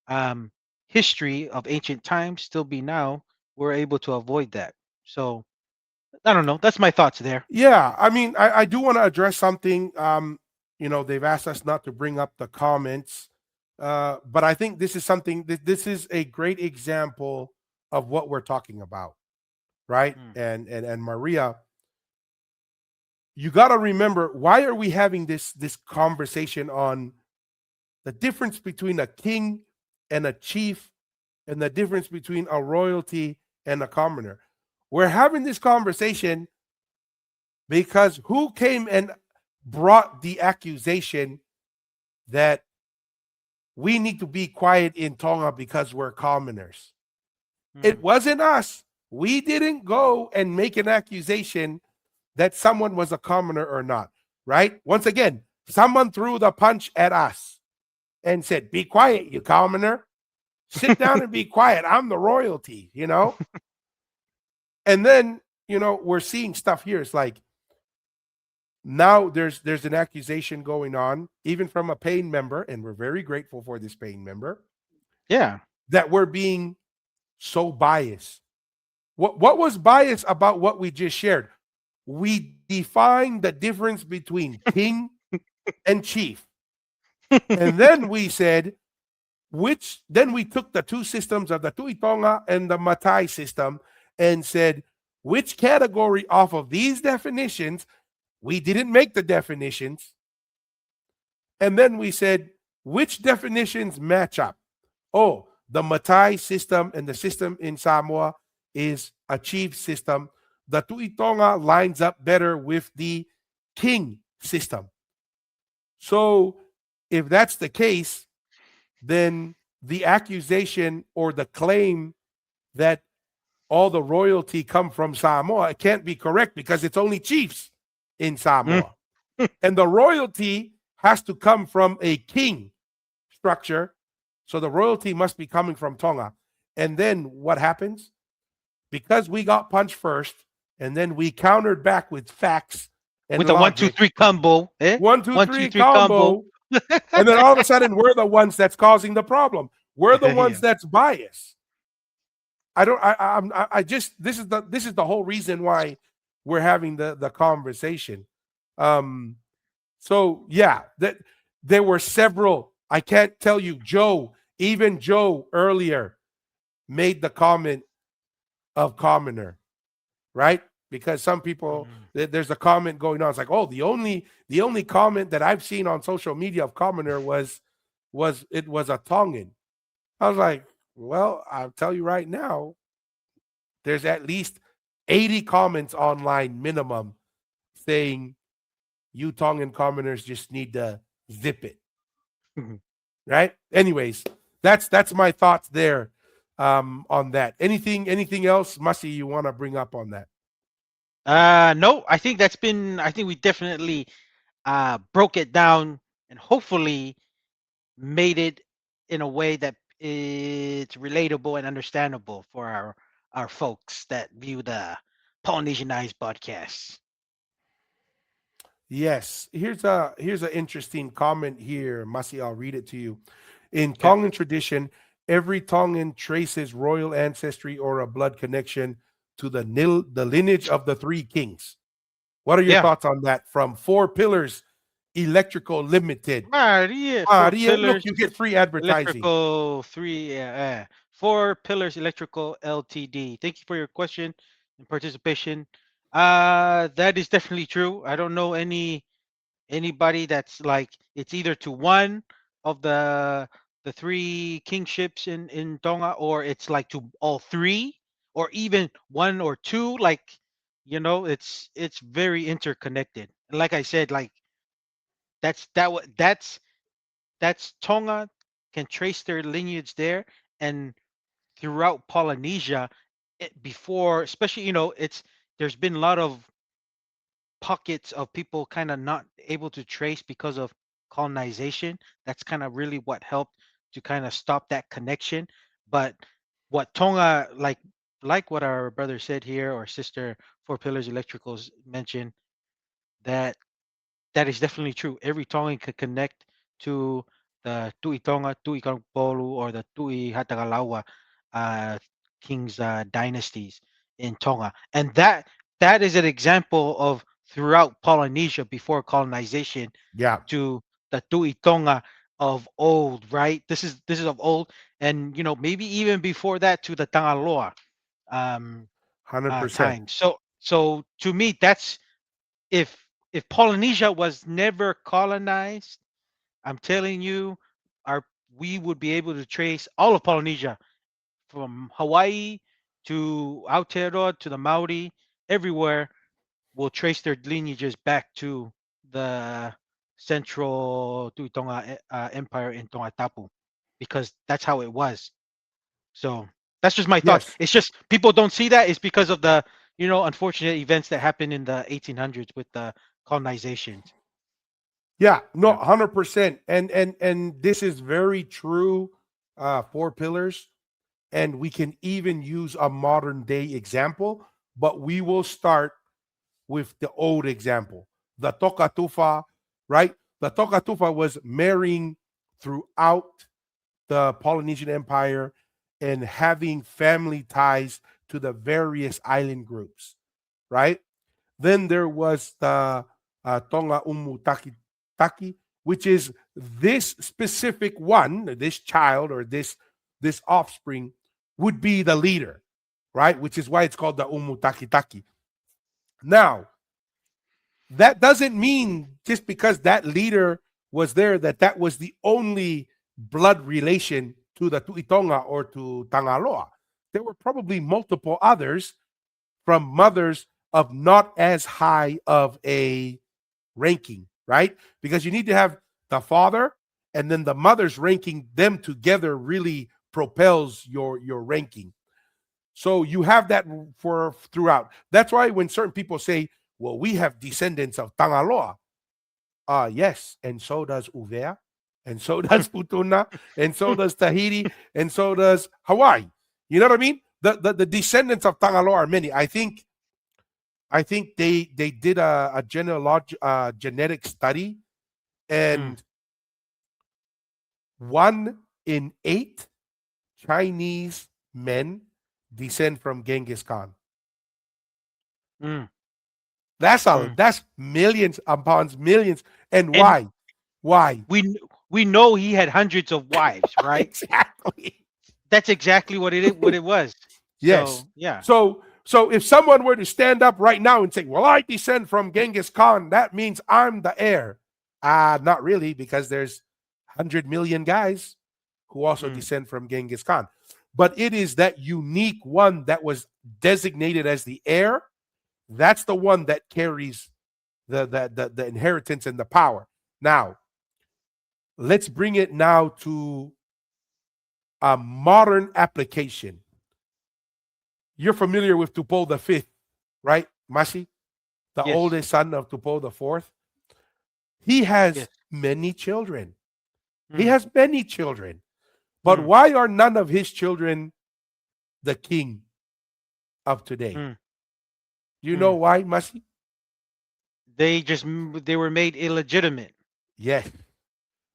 um, history of ancient times still be now, we're able to avoid that. So I don't know. That's my thoughts there. Yeah, I mean, I do want to address something. They've asked us not to bring up the comments, but I think this is something that this is a great example of what we're talking about, right? Mm, And Maria, you got to remember, why are we having this conversation on the difference between a king and a chief, and the difference between a royalty and a commoner. We're having this conversation because who came and brought the accusation that we need to be quiet in Tonga because we're commoners? It Mhm. wasn't us. We didn't go and make an accusation that someone was a commoner or not, right? Once again, someone threw the punch at us and said, "Be quiet, you commoner. Sit down and be quiet. I'm the royalty," you know? And then, we're seeing stuff here. It's like now there's an accusation going on, even from a paying member, and we're very grateful for this paying member, Yeah. that we're being so biased. What was biased about what we just shared? We defined the difference between king and chief. And then we said, then we took the two systems of the Tuitonga and the Matai system and said, which category off of these definitions, we didn't make the definitions. And then we said, which definitions match up? Oh, the Matai system and the system in Samoa is a chief system. The Tuitonga lines up better with the king system. So if that's the case, then the accusation or the claim that all the royalty come from Samoa, it can't be correct because it's only chiefs in Mm. Samoa. And the royalty has to come from a king structure. So the royalty must be coming from Tonga. And then what happens? Because we got punched first, and then we countered back with facts and With a one, two, logic. three combo, eh? One, two, One, two, three three combo. combo. And then all of a sudden, we're the ones that's causing the problem. We're the ones Yeah. that's biased. I don't. I just. This is the whole reason why we're having the conversation. Um. So yeah, that there were several. I can't tell you, Joe. Even Joe earlier made the comment of commoner, right? Because some people, Mhm. there's a comment going on. It's like, oh, the only comment that I've seen on social media of commoner was it was a Tongan. I was like, well, I'll tell you right now, there's at least 80 comments online minimum saying you Tongan commoners just need to zip it, Mhm. right? Anyways, that's my thoughts there on that. Anything else, Mussy, you want to bring up on that? No, I think we definitely broke it down and hopefully made it in a way that it's relatable and understandable for our folks that view the Polynesianized podcast. Yes. Here's an interesting comment here, Masi. I'll read it to you. In Okay. Tongan tradition, every Tongan traces royal ancestry or a blood connection to the lineage of the three kings. What are your Yeah. thoughts on that? From Four Pillars Electrical Limited. Maria, four Maria, look, pillars you get free advertising. electrical three four pillars electrical Ltd. Thank you for your question and participation. That is definitely true. I don't know anybody that's like it's either to one of the three kingships in Tonga, or it's like to all three, or even one or two. Like, it's very interconnected. And like I said, like that's Tonga can trace their lineage there, and throughout Polynesia, before, especially, it's there's been a lot of pockets of people kind of not able to trace because of colonization. That's kind of really what helped to kind of stop that connection. But what Tonga, like what our brother said here, or sister Four Pillars Electricals mentioned, that that is definitely true. Every Tongan can connect to the Tui Tonga, Tui Kampolu, or the Tui Hatagalawa uh, kings dynasties in Tonga, and that is an example of throughout Polynesia before colonization Yeah, to the Tui Tonga of old, right? This is of old, and maybe even before that to the Tangaloa um, 100%. time. So to me, that's if Polynesia was never colonized, I'm telling you, our we would be able to trace all of Polynesia from Hawaii to Aotearoa to the Maori, everywhere will trace their lineages back to the central Tuitonga Empire in Tongatapu, because that's how it was. So that's just my thoughts. Yes. It's just people don't see that. It's because of the unfortunate events that happened in the 1800s with the colonizations. Yeah, no, Yeah. 100%. And this is very true. Four pillars, and we can even use a modern day example, but we will start with the old example, the Tokatufa, right? The Tokatufa was marrying throughout the Polynesian Empire and having family ties to the various island groups, right? Then there was the Tonga Umu Taki, which is this specific one, this child or this offspring would be the leader, right? Which is why it's called the Umu Taki. Now, that doesn't mean just because that leader was there that that was the only blood relation to the Tuitonga or to Tangaloa. There were probably multiple others from mothers of not as high of a ranking, right? Because you need to have the father and then the mother's ranking, them together really propels your ranking. So you have that for throughout. That's why when certain people say, well, we have descendants of Tangaloa. Yes, and so does Uvea, and so does Futuna, and so does Tahiti, and so does Hawaii. You know what I mean? The descendants of Tangaloa are many. I think they did a genetic study, Mm, and 1 in 8 Chinese men descend from Genghis Khan. mm, mm. That's millions upon millions. And And why? Why? we know he had hundreds of wives, right? Exactly. That's exactly what it was. Yes. So yeah. So if someone were to stand up right now and say, "Well, I descend from Genghis Khan," that means I'm the heir. Not really, because there's 100 million guys who also Mm, descend from Genghis Khan. But it is that unique one that was designated as the heir. That's the one that carries the inheritance and the power. Now, let's bring it now to a modern application. You're familiar with Tupou the Fifth, right, Masi? The yes. oldest son of Tupou the Fourth. He has Yes. many children. He Mm, has many children. But mm, why are none of his children the king of today? mm, You know mm. why, Masi? They were made illegitimate. Yes,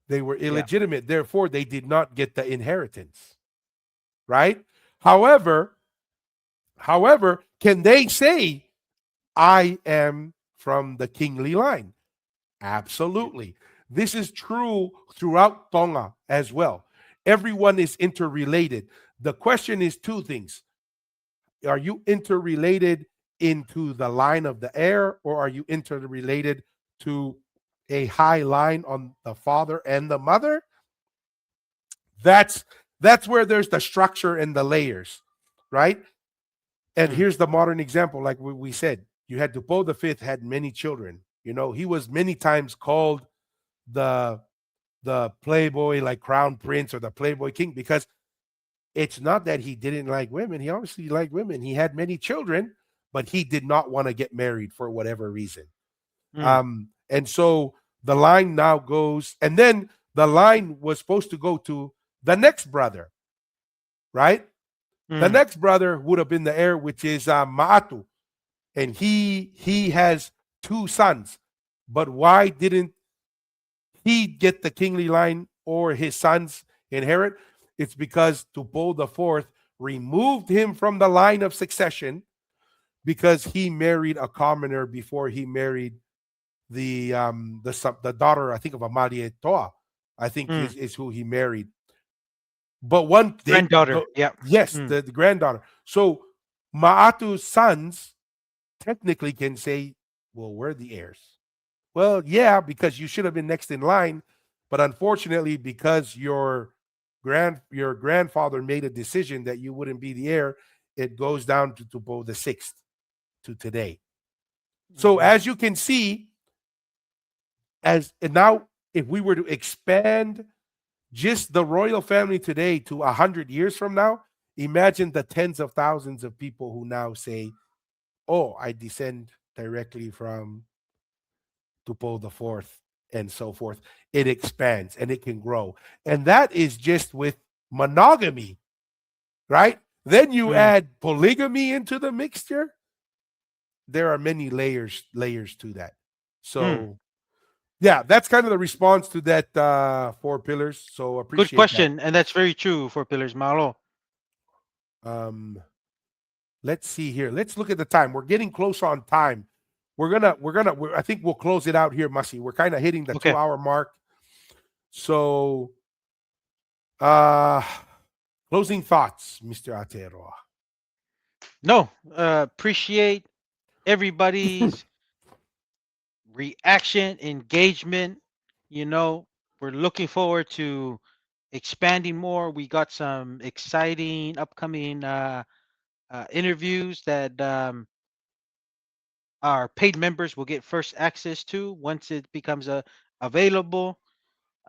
they were Yeah. illegitimate. Therefore, they did not get the inheritance, right? However, can they say, I am from the kingly line? Yeah. Absolutely. This is true throughout Tonga as well. Everyone is interrelated. The question is two things. Are you interrelated into the line of the heir, or are you interrelated to a high line on the father and the mother? That's that's where there's the structure and the layers, right? And Mm, here's the modern example, like we said, you had Dupo the Fifth had many children. You know, he was many times called the the playboy, like crown prince or the playboy king, because it's not that he didn't like women. He obviously liked women. He had many children, but he did not want to get married for whatever reason. mm, And so the line now goes, and then the line was supposed to go to the next brother, right? The mm, next brother would have been the heir, which is Maatu, and he has 2 sons. But why didn't he get the kingly line or his sons inherit? It's because Tupou the Fourth removed him from the line of succession because he married a commoner before he married the daughter, I think, of Amalie Toa. I think mm. is who he married. But one they Granddaughter. go, Yeah. yes, Mm, the granddaughter. So Maatu's sons technically can say, well, we're the heirs. Well, yeah, because you should have been next in line, But unfortunately, because your grandfather made a decision that you wouldn't be the heir, it goes down to Tupo the sixth to today. So Hmm. as you can see, as and now if we were to expand just the royal family today to 100 years from now, imagine the tens of thousands of people who now say, "Oh, I descend directly from Tupo the fourth," and so forth. It expands and it can grow, and that is just with monogamy, right? Then you Mm. add polygamy into the mixture. There are many layers to that. Mm. So yeah, that's kind of the response to that four pillars. So Good appreciate that. question, and that's very true for Pillars Malo. Um, let's see here. Let's look at the time. We're getting close on time. I think we'll close it out here, Mussy. We're kind of hitting the Okay. 2 hour mark. So uh closing thoughts, Mr. Ateroa. No, appreciate everybody's reaction, engagement. You know, we're looking forward to expanding more. We got some exciting upcoming interviews that our paid members will get first access to once it becomes available.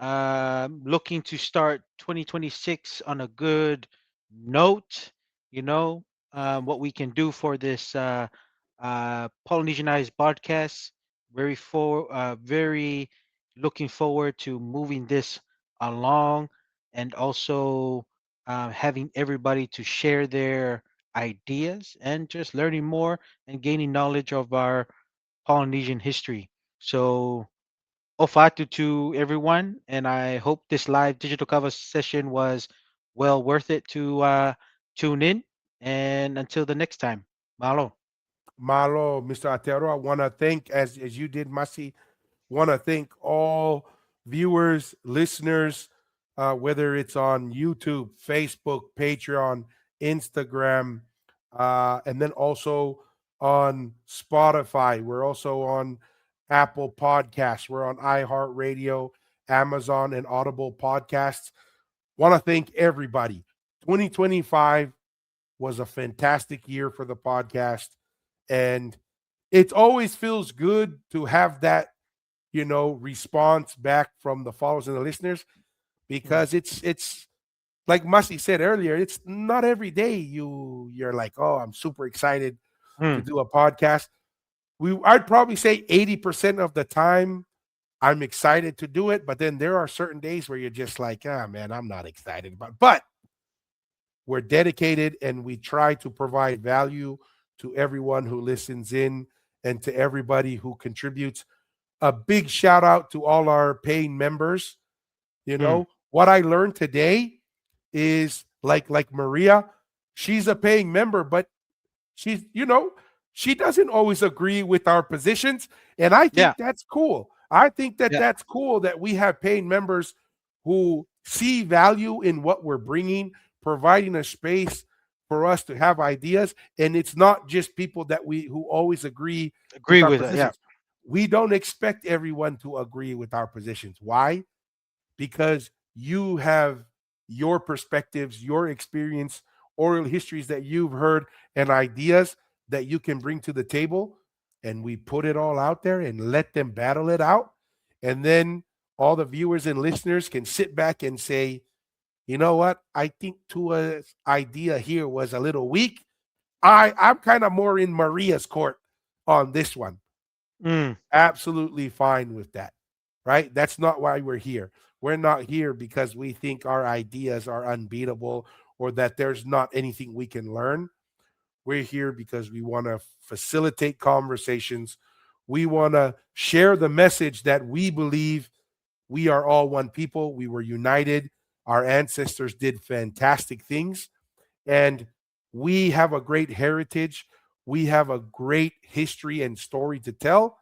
Looking to start 2026 on a good note. You know, what we can do for this Polynesianized podcast. Very looking forward to moving this along, and also having everybody to share their ideas and just learning more and gaining knowledge of our Polynesian history. So Ofatu to everyone, and I hope this live digital cover session was well worth it to tune in. And until the next time, Malo. Malo, Mr. Ateroa, I want to thank, as you did, Masi, want to thank all viewers, listeners, whether it's on YouTube, Facebook, Patreon, Instagram, and then also on Spotify. We're also on Apple Podcasts. We're on iHeartRadio, Amazon, and Audible Podcasts. Want to thank everybody. 2025 was a fantastic year for the podcast. And it always feels good to have that response back from the followers and the listeners, Mm. because it's like Mussy said earlier, it's not every day you're like, oh, I'm super excited to Mm. do a podcast. I'd probably say 80% of the time I'm excited to do it, but then there are certain days where you're just like, ah, man, I'm not excited about. But we're dedicated and we try to provide value to everyone who listens in and to everybody who contributes. A big shout out to all our paying members. Mm. What I learned today is like Maria, she's a paying member, but she doesn't always agree with our positions, and I Yeah. think that's cool. I think that Yeah. that's cool that we have paying members who see value in what we're bringing, providing a space for us to have ideas, and it's not just people that we who always agree with Agree our with it. Yeah. positions. We don't expect everyone to agree with our positions. Why? Because you have your perspectives, your experience, oral histories that you've heard, and ideas that you can bring to the table. And we put it all out there and let them battle it out. And then all the viewers and listeners can sit back and say, you know what? I think Tua's idea here was a little weak. I'm kind of more in Maria's court on this one. Mm. Absolutely fine with that, right? That's not why we're here. We're not here because we think our ideas are unbeatable or that there's not anything we can learn. We're here because we want to facilitate conversations. We want to share the message that we believe we are all one people. We were united. Our ancestors did fantastic things. And we have a great heritage. We have a great history and story to tell,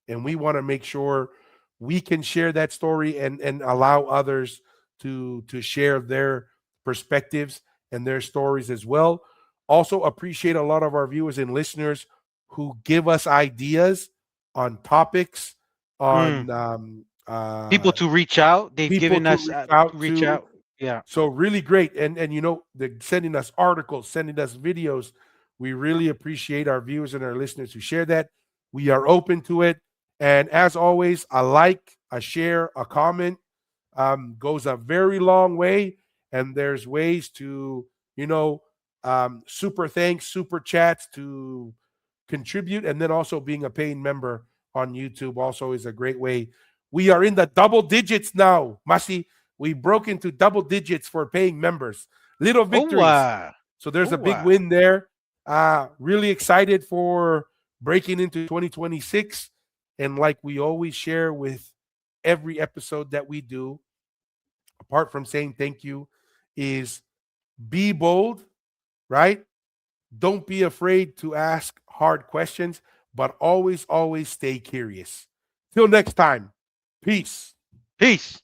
and we want to make sure we can share that story and allow others to share their perspectives and their stories as well. Also appreciate a lot of our viewers and listeners who give us ideas on topics, Mm. on uh, People to reach out. They've people given to us reach out reach to. out. Yeah. So really great, and they're sending us articles, sending us videos. We really appreciate our viewers and our listeners who share that. We are open to it, and as always, a like, a share, a comment goes a very long way. And there's ways to, you know, super thanks, super chats to contribute, and then also being a paying member on YouTube also is a great way. We are in the double digits now, Masi. We broke into double digits for paying members. Little Oh, victories. So there's a oh, big win there. Really excited for breaking into 2026. And like we always share with every episode that we do, apart from saying thank you, is be bold, right? Don't be afraid to ask hard questions, but always, always stay curious. Till next time, peace. peace.